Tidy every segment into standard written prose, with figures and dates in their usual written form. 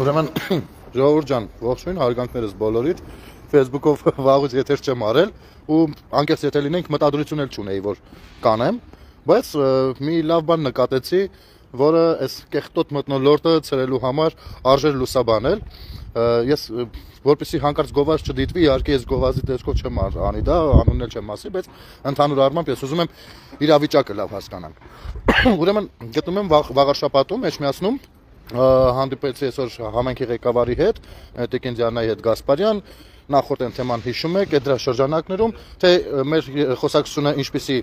Ուրեմն ժողովուրդ ջան, ողջույն, հարգանքներս բոլորիդ, Facebook-ով վաղուց եթեր չեմ արել ու անկեղծ եթե լինենք մտադրություն էլ չունեի որ կանեմ, բայց մի լավ բան նկատեցի, որը այս կեղտոտ մթնոլորտը ցրելու համար արժեր լուսաբանել։ Ես որպեսզի հանկարծ գովազ չդիտվի, իհարկե ես գովազի տեսքով չեմ անի դա, անունն էլ չեմ ասի, բայց ընդհանուր առմամբ ես ուզում եմ իրավիճակը լավ հասկանանք։ Ուրեմն գտնում եմ վաղարշապատում Էջմիածնում հանդիպեցի այսօր համայնքի ղեկավարի հետ, Տիկինձյանայի հետ Գասպարյան, նախորդ այն թեման հիշում եք, այդ դրա շրջանակներում, թե մեր խոսակցությունը ինչպիսի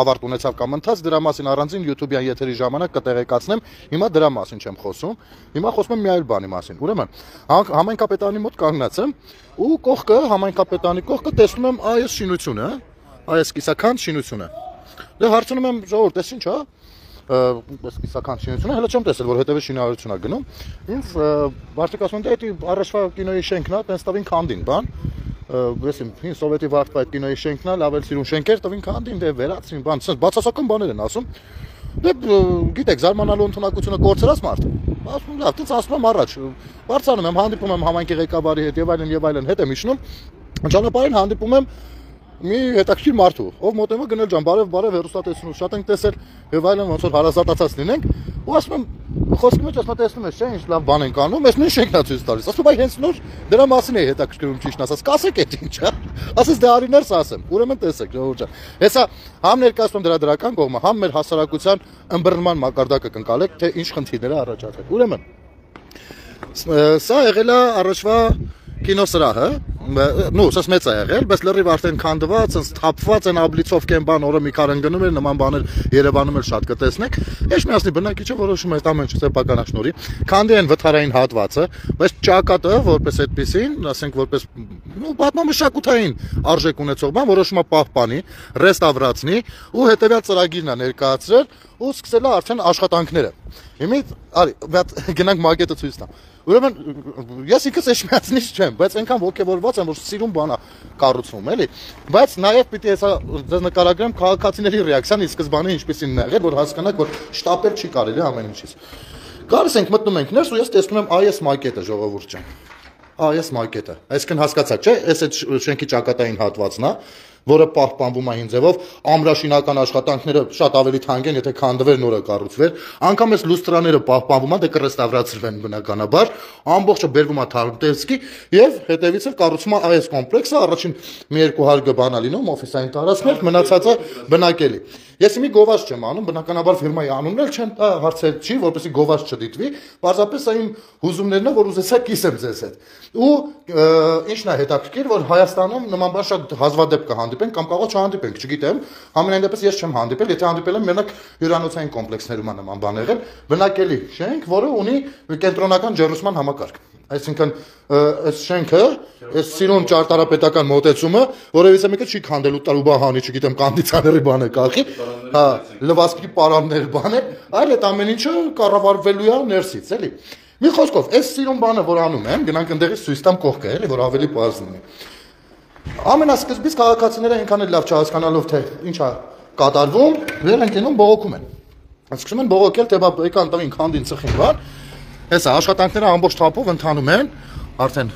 ավարտ ունեցավ կամ ընթաց, դրա մասին առանձին YouTube-յան եթերի ժամանակ կտեղեկացնեմ, հիմա դրա մասին չեմ խոսում, հիմա խոսում եմ մի այլ բանի մասին։ Ուրեմն, համայնքապետարանի մոտ կանգնած եմ ու կողքը, համայնքապետարանի կողքը տեսնում եմ այս շինությունը, այս կիսաքանդ շինությունը։ Դե հարցնում եմ ժողովուրդ, էս ինչ է։ Այս կիսական շինությունը հələ չեմ տեսել, որ հետևի շինարարություն է գնում։ Ինձ բարձիկ ասում են, դա առաջվա կինոյի շենքն է, տենց տվին քանդին, բան։ Եսիմ, հին սովետի վաղվա այդ կինոյի շենքն է, լավ էլ սիրուն շենքեր, տվին քանդին, դե վերացին, բան, sense բացասական բաներ են ասում։ Դե գիտեք, զարմանալու ընդունակությունը կորցրած մարդ։ Ասում լավ, տենց ասում եմ առաջ։ Բարձանում եմ, հանդիպում եմ համայնքի ղեկավարի հետ եւ այլն հետ եմ իջնում։ Ճանապարհին հանդիպում եմ մի հետաքրքիր մարդու, ով մոտենում է գնել ջան, բարև հեռուստատեսություն, շատ ենք տեսել եւ այլն, ոնց որ հարազատացած լինենք, ու ասում եմ, խոսքի մեջ ասում տեսնում ես, չէ՞, ինչ լավ բան ենք անում, ես նույն շենքն է ցույց տալիս։ Ասում այ հենց նոր դրա մասին է հետաքրքրում ճիշտ ասած, կասեք այդ ինչա։ Ասես դե արիներս ասեմ, ուրեմն տեսեք, ժողովուրդ ջան։ Հեսա համ ներկայացնում դրա դրական կողմը, համ մեր հասարակության ըմբռնման մակարդակը կընկալեք, թե ինչ խնդիրներ է առաջացել։ Ուրեմն սա եղել է առաջվա կինոսրահը, նո, սա մեծ է եղել, բայց լրիվ արդեն քանդված, թափված են աբլիցով կեն բան, օրը մի քար ընկնում էր, նման բաներ Երևանում էլ շատ կտեսնեք։ Էջմիածնի բնակիչը որոշում է այդ ամեն ինչը սեփականաշնորհի, քանդի են վթարային հատվածը, բայց ճակատը որպես այդպեսին, ասենք որպես պատմամշակութային արժեք ունեցող բան, որոշում է պահպանի, ռեստավրացնի ու հետեւյալ ծրագիրն է ներկայացրել ու սկսել է արդեն աշխատանքները։ Հիմա արի, գնանք մակետը ցույց տամ։ Ուրեմն ես ինքս Էջմիածնից չեմ, բայց այնքան ողջավորված եմ, որ սիրուն բան է կառուցվում, էլի։ Բայց նաև պիտի հեսա ձեզ նկարագրեմ քաղաքացիների ռեակցիան ի սկզբանե ինչպեսին եղել, որ հասկանաք, որ շտապել չի կարելի ամեն ինչից։ Գալիս ենք մտնում ենք ներս ու ես տեսնում եմ այս մակետը, ժողովուրդ ջան։ Այս մակետը։ Այսինքն հասկացաք, չէ՞, այս այդ շենքի ճակատային հատվածն է, որը պահպանվում է հին ձևով, ամրաշինական աշխատանքները շատ ավելի թանկ են, եթե քանդվեր նորը կառուցվեր, անգամ այս լուստրաները պահպանվում են, դե կռեստավրացվեն բնականաբար, ամբողջը բերվում է թարմտեսկի եւ հետեւից էլ կառուցվում է այս կոմպլեքսը, առաջին մի երկու հարկը բանա լինում, օֆիսային տարածքներ, մնացածը բնակելի։ Ես մի գովազ չեմ անում, բնականաբար ֆիրմայի անունն էլ չեմ տա, հարցեր չի, որպեսզի գովազ չդիտվի, պարզապես այն հուզումներն է, որ ուզեցա կիսեմ ձեզ հետ։ Ու ինչն է հետաքրքիր, որ Հայաստանում նման բան շատ հազվադեպ կհանդիպենք կամ կարող չհանդիպենք, չգիտեմ, համենայն դեպս ես չեմ հանդիպել, եթե հանդիպել եմ, մենակ հյուրանոցային կոմպլեքսներում է նման բան եղել, բնակելի շենք, որը ունի կենտրոնական ջեռուցման համակարգ։ Այսինքն այս շենքը, այս սիրուն ճարտարապետական մոտեցումը, որևիցե մեկը չի քանդելու տալ ու բահանի, չգիտեմ, կոնդիցիոների բան է կախի, հա, լվացքի պարաններ բան է, այլ այդ ամեն ինչը կառավարվելու է ներսից, էլի։ Մի խոսքով, այս սիրուն բանը, որ անում եմ, գնանք ընդեղից ցույց տամ կողքը, էլի, որ ավելի պարզ լինի։ Ամենասկզբից քաղաքացիները այնքան էլ լավ չհասկանալով թե ինչ է կատարվում, վեր են կենում բողոքում են։ Սկսում են բողոքել, թե բա եկան տվին քանդին ծխին բան։ Հեսա աշխատանքները ամբողջ թափով ընթանում են, արդեն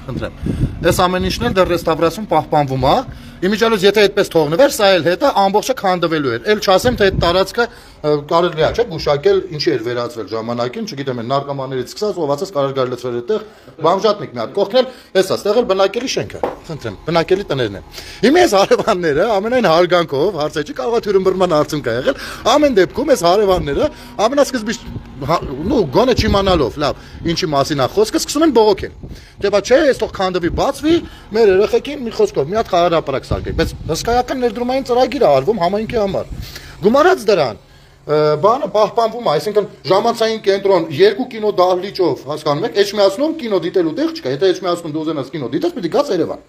խնդրեմ։ Այս ամեն ինչն էլ դեռ ռեստավրացում պահպանվում է։ Իմիջիալոց եթե այդպես թողնվեր, սա էլ հետը ամբողջը քանդվելու էր։ Էլ չասեմ, թե այդ տարածքը կարելի է, չէ՞, գուշակել, ինչի էր վերածվել ժամանակին, չգիտեմ, նարկոմաններից սկսած, ովացած կարող գալ լցվել այդտեղ, բամժատնիկ մի հատ կողքնել, հեսա, ստեղ էլ բնակելի շենքը, խնդրեմ, բնակելի տներն են։ Հիմա այս հարևանները ամենայն հարգանքով, հարցը չի կարող թյուրըմբռնման արդյունք է եղել, ամեն դեպքում այս հարևանները ամենասկզբից նո գոնե չիմանալով, լավ, ինչի մասին է խոսքը, սկսում են բողոքել։ Դե բա չէ, այս թող քանդվի, բացվի, մեր երեխեքին մի խոսքով մի հատ խաղարապարակ սարքենք, բայց հսկայական ներդրումային ծրագիր է արվում համայնքի համար։ Գումարած դրան, բանը պահպանվում է, այսինքն ժամանցային կենտրոն 2 կինո դահլիճով, հասկանում եք, Էջմիածնում կինո դիտելու տեղ չկա, եթե Էջմիածնում դու ուզենաս կինո դիտես, պետք է գաս Երևան։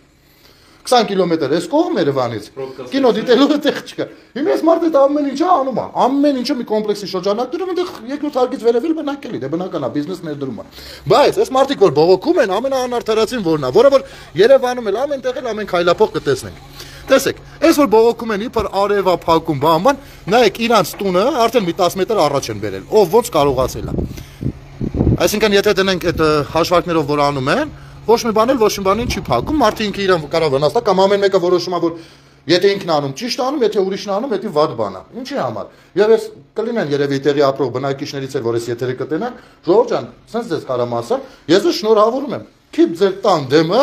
20 կիլոմետր էս կողմ Երևանից, կինո դիտելու տեղ չկա։ Հիմա այս մարդը դա ամեն ինչը անում է, ամեն ինչը մի կոմպլեքսի շրջանակներում այնտեղ երկրորդ հարկից վերևել բնակելի, դե բնական է, բիզնես ներդրում է։ Բայց այս մարդիկ որ բողոքում են, ամենաանարդարացին որն է, որը որ Երևանում էլ ամեն տեղ էլ ամեն քայլափող կտեսնենք։ Տեսեք, այս որ բողոքում են իբր արևա փակում բան, նայեք իրանց տունը արդեն մի 10 մետր առաջ են բերել, ով ոնց կարողացել է։ Այսինքն եթե դնենք այդ հաշվարկներով որ անում են, ոչ մի բան էլ ոչ մի բանին չի փակում, մարդը ինքը իրեն կարող վնասա կամ ամեն մեկը որոշում է որ եթե ինքն անում ճիշտ անում, եթե ուրիշն անում, դա վատ բան է։ Ինչի համար։ Եվ ես կլինեն երևի տեղի ապրող բնակիչներից էլ որ ես եթերը կտենան, Ժողովուրդ ջան, sense դες կարամ ասեմ, ես ձեզ շնորհավորում եմ։ Քիփ ձեր տան դեմը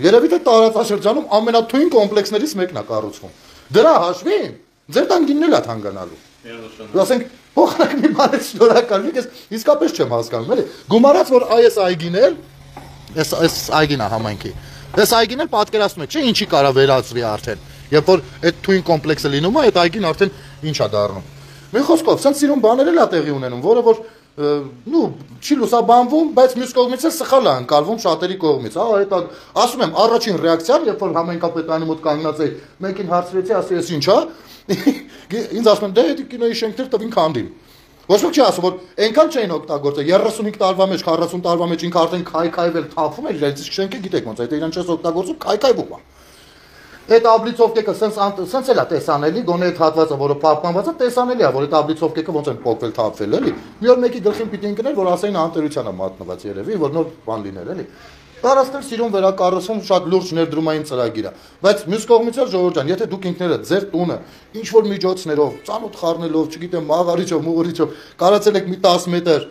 երևի թե տարածաշրջանում ամենաթույն կոմպլեքսներից մեկն է կառուցվում։ Դրա հաշվին ձեր տան գինն էլ է թանկանալու։ Ասենք փոխանակ մի բան շնորհակալ եք, ես իսկապես չեմ հասկանում, էլի։ Գումարած որ այս այգին էլ, այս այգին է համայնքի։ Այս այգին էլ պատկերացնում եք, չէ՞, ինչի կարա վերածվի արդեն։ Երբ որ այդ թույն կոմպլեքսը լինում է, այդ այգին արդեն ինչ է դառնում։ Մի խոսքով, սենց սիրուն բաներ էլ է տեղի ունենում, որը որ չի լուսաբանվում, բայց մյուս կողմից էլ սխալ է ընկալվում շատերի կողմից։ Այդ ասում եմ, առաջին ռեակցիան, երբ որ համայնքապետարանի մոտ կանգնած էի, մեկին հարցրեցի, ասի, «Էս ինչ է»։ Ինձ ասում են, «Դե դա կինոյի շենքներ տվին քանդին»։ Ոչ ոք չի ասում, որ այնքան չէին օգտագործել 35 տարվա մեջ, 40 տարվա մեջ ինքը արդեն քայքայվել թափվում էր, իրենց շենքը գիտեք ոնց է, դա իրան չես օգտագործում, քայքայվում է։ Այդ աբլիցովկեքը սենց էլ է տեսանելի, գոնե այդ հատվածը, որը պահպանված է, տեսանելի է, որ այդ աբլիցովկեքը ոնց են փոկվել, թափվել, էլի։ Մի օր մեկի գլխին պիտի ընկներ, որ ասային անտերության է մատնված երևի, որ նոր բան լիներ, էլի։ Տարածքներ սիրուն վերակառուցում շատ լուրջ ներդրումային ծրագիր է, բայց մյուս կողմից էլ Ժողովուրդ ջան, եթե դուք ինքներդ ձեր տունը ինչ որ միջոցներով, ծանոթ խառնելով, չգիտեմ, մաղարիչով, մուղրիչով, կարացել եք մի 10 մետր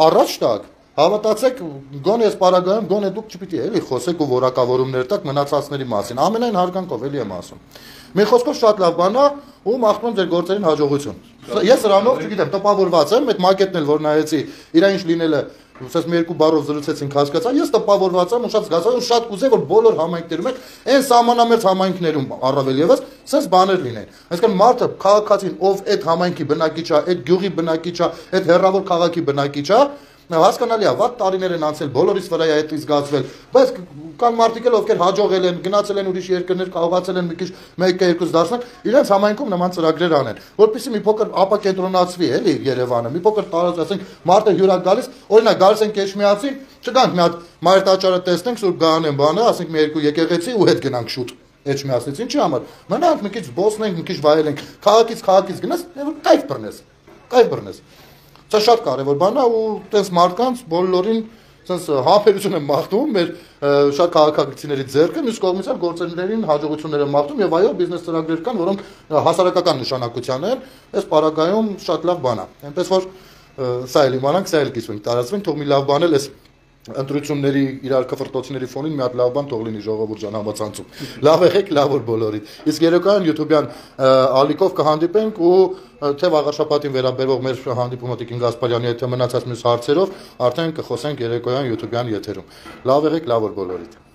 առաջ տակ, հավատացեք, գոնե այս պարագայում գոնե դուք չպիտի էլի խոսեք ու որակավորումներ տաք մնացածների մասին, ամենայն հարգանքով էլի եմ ասում։ Մի խոսքով շատ լավ բան է ու մաղթում ձեր գործերին հաջողություն։ Ես սրանով, չգիտեմ, տպավորված եմ, այդ մակետն էլ որ նայեցի, իրա ինչ լինել է Ուսած մի երկու բառով զրուցեցինք հասկացա, ես տպավորված եմ ու շատ զգացա, ու շատ կուզեի որ բոլոր համայնքներում են, այն սահմանամերձ համայնքներում առավել եւս, sense բաներ լինեն։ Այսինքն մարդը քաղաքացին, ով այդ համայնքի բնակիչ է, այդ գյուղի բնակիչ է, այդ հեռավոր քաղաքի բնակիչ է, հասկանալի է, վատ տարիներ են անցել, բոլորիս վրա է այդ զգացվել, բայց կան մարդիկ էլ ովքեր հաջողել են, գնացել են ուրիշ երկրներ, կարողացել են մի քիչ 1-2 դարձնել, իրենց համայնքում նման ծրագրեր անեն, որպեսզի մի փոքր ապակենտրոնացվի, էլի Երևանը, մի փոքր տարած, ասենք, մարդը հյուր է գալիս, օրինակ գալիս են Կեչմիածին, չգանք մի հատ Մայր տաճարը տեսնենք, Սուրբ Գայանեն բանը, ասենք մի երկու եկեղեցի ու հետ գնանք շուտ Էջմիածնից, ինչի համար։ Մնանք մի քիչ զբոսնենք, մի քիչ վայելենք, քաղաքից գնաս, կայֆ բռնես։ Սա շատ կարևոր բան է ու տես մարդկանց բոլորին sense համբերություն եմ մաղթում մեր շատ քաղաքացիների ձեռքը, մյուս կողմից էլ գործերներին հաջողություններ եմ մաղթում եւ այո բիզնես ծրագրեր կան, որոնք հասարակական նշանակության են, այս պարագայում շատ լավ բան է։ Այնպես որ սա էլ իմանանք, սա էլ կիսվենք, տարածվենք, թող մի լավ բան էլ էս ընտրությունների իրար կֆրտոցների ֆոնին մի հատ լավ բան թող լինի Ժողովուրդ ջան համացանցում։ Լավ եղեք, լավ որ բոլորին։ Իսկ երեկոյան YouTube-յան ալիքով կհանդիպենք ու թե վաղաշաբաթին վերաբերող մեր հանդիպումը Տիկին Գասպարյանի հետ թե մնացած մյուս հարցերով արդեն կխոսենք երեկոյան YouTube-յան եթերում։ Լավ եղեք, լավ որ բոլորին։